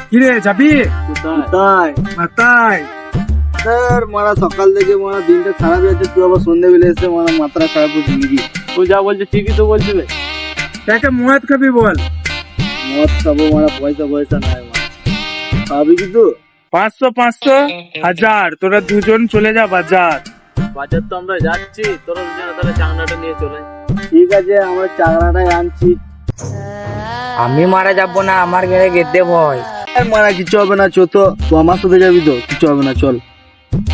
কিরে যাবি কোথায়? মাথায়? স্যার মারা সকাল থেকে মারা দিনটা খারাপ যাচ্ছে, তুই আবার সন্ধ্যে বেলে এসে মারা মাথাটা খারাপ করছিস নাকি? তুই যা বলছে ঠিকই তো বলছিলে। তাকে মদ খাবি বল। মদ খাবো মারা, পয়সা পয়সা নাই মারা। খাবি কিন্তু 500 500 1000 তোরা দুজন চলে যা বাজার। বাজার তো আমরা যাচ্ছি, তোরা দুজনে তাহলে চাংড়াটা নিয়ে চলে। ঠিক আছে, আমরা চাকরাটাই আনছি। আমি মারা যাবো না, আমার ঘরে গেতে ভয়। আর মারা কিছু হবে না, চো তো আমার সাথে যাবি তো, কিছু হবে না, চল।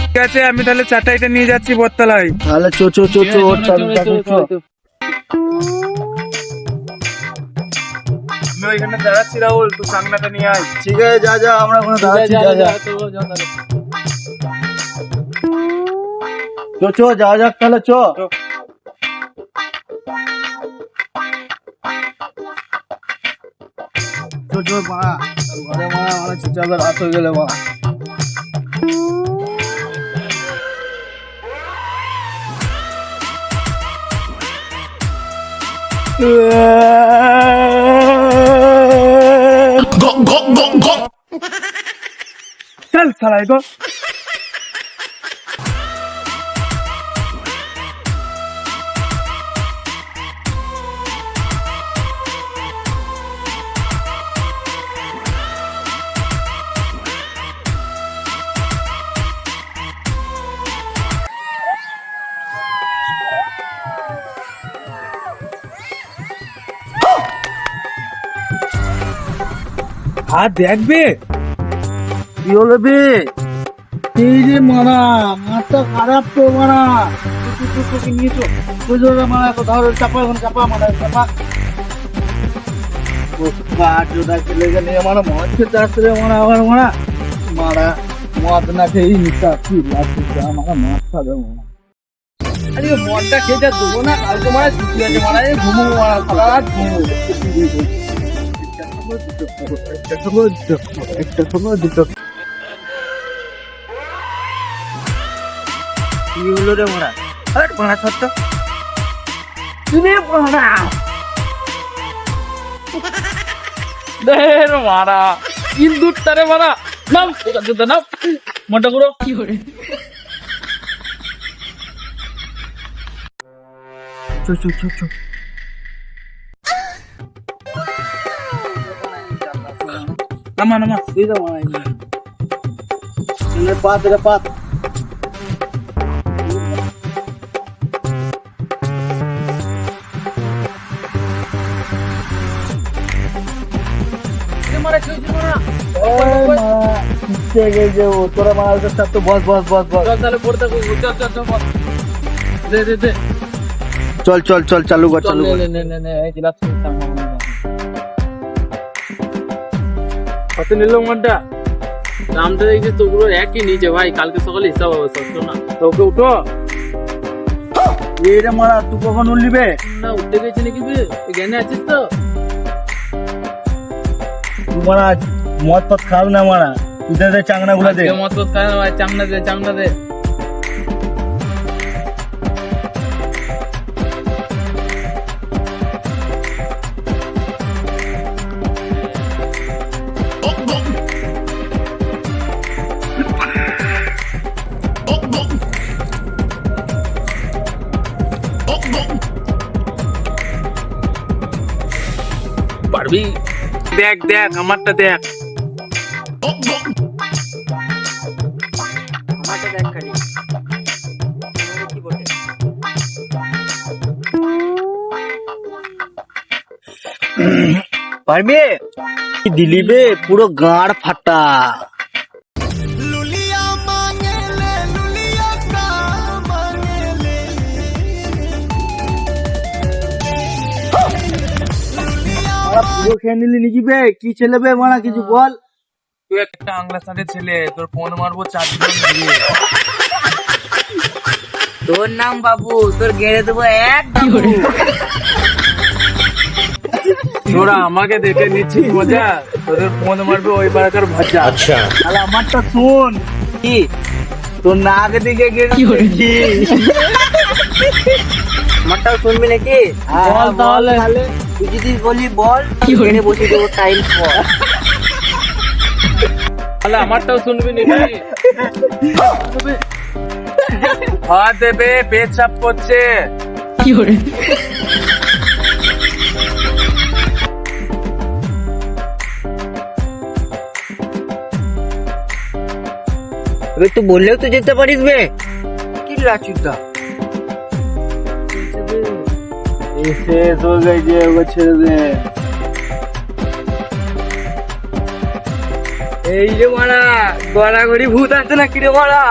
ঠিক আছে, আমি তাহলে চাটাইটা নিয়ে যাচ্ছি বটতলায়। তাহলে চো চো চো চো ওর সাথে চো। আমি ওইখানে দাঁড়াচ্ছি রাহুল, তুই সাংনাটা নিয়ে আয়। ঠিক আছে, যা যা, আমরা ওখানে দাঁড়াচ্ছি, যা যা। চো চো, যাওয়া যাক তাহলে, চো। চো চো মারা, ঘরে মারা আমরা চিচাবে রাত হয়ে গেলে মারা। চল সালাই গো। আর দেখবে কি হলো বে? এই যে মারা, মাথা খারাপ তো মারা। তোকে নিয়েছো বুঝলো না মারা, ধরো চাপা, এখন চাপা মারা, চাপা। মদ খেতে আসলে মারা, আবার মারা মারা মদ না খেয়ে নিতে আসছি, মারা মদ খাবে মারা। আরে মদটা খেয়ে যা দেবো না, কালকে মারা ছুটি আছে মারা, ঘুমো মারা, সারা রাত ঘুমো। একটা সময় দুটো কি হলো রে মোরা? মারা সত্য মারা কিন্তু তারে মারা নাম নাম মোটা করো কি করে। নামা নামা। পাত রে পাত। তোরা মারা তো বস বস বস বস। তাহলে পড়তে দে দে দে চল চল চল, চালু কর চালু কর। কত নিল মনটা? দামটা দেখছি তো পুরো একই নিচে ভাই, কালকে সকালে হিসাব হবে সত্য না। তোকে উঠো। এই রে মারা, তুই কখন উঠলিবে? না উঠতে গেছি নাকি বে? জ্ঞানে আছিস তো? তুই মারা মদ ফদ খাও না মারা, তুই দে চাংনা গুলা দে। মত খায় না ভাই, চাংনা দে চাংনা দে। পারবি? দেখ দেখ আমারটা দেখ। আমারটা দেখ খালি কি বটে। পারবি? দিলি বে পুরো গাড় ফাটা। পুরো খেয়ে নিলি নাকি বে? কি ছেলে বে মারা, কিছু বল। তুই একটা আংলা সাথে ছেলে, তোর ফোন মারবো 4 জন দিয়ে। তোর নাম বাবু, তোর গেড়ে দেবো এক। তোরা আমাকে দেখে নিচ্ছিস মজা, তোদের ফোন মারবে ওই বারাকার ভাজা। আচ্ছা তাহলে আমারটা শুন। কি তোর নাক দিকে গেড়েছি। আমারটাও শুনবি নাকি? বল তাহলে। তুই যদি বলি বল, এখানে বসে দেবো টাইম পর। তাহলে আমারটাও শুনবি নাকি? হাত দেবে, পেট সাফ করছে। এবার তুই বললেও তো যেতে পারিস বে। কি লাচুদা শেষ হয়ে গেছে, ওকে ছেড়ে দে। এই যে মারা গড়াগড়ি ভূত আছে না কিরে মারা?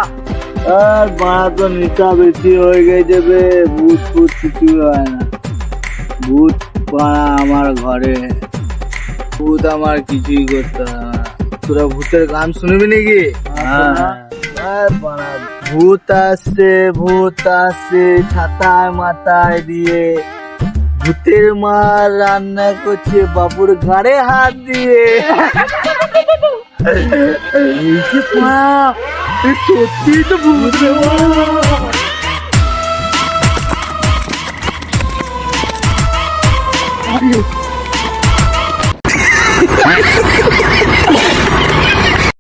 আর মারা তো নেশা বেশি হয়ে গেছে বে, ভূত ফুত কিছু হয় না। ভূত পাড়া আমার ঘরে, ভূত আমার কিছুই করতে হয় না। তোরা ভূতের গান শুনবি নাকি? আর পাড়া ভূত আসছে ছাতায় মাথায় দিয়ে, ভূতের মা রান্না করছে বাবুর ঘাড়ে হাত দিয়ে। এই যে মা, সত্যি তো ভূত রে মা।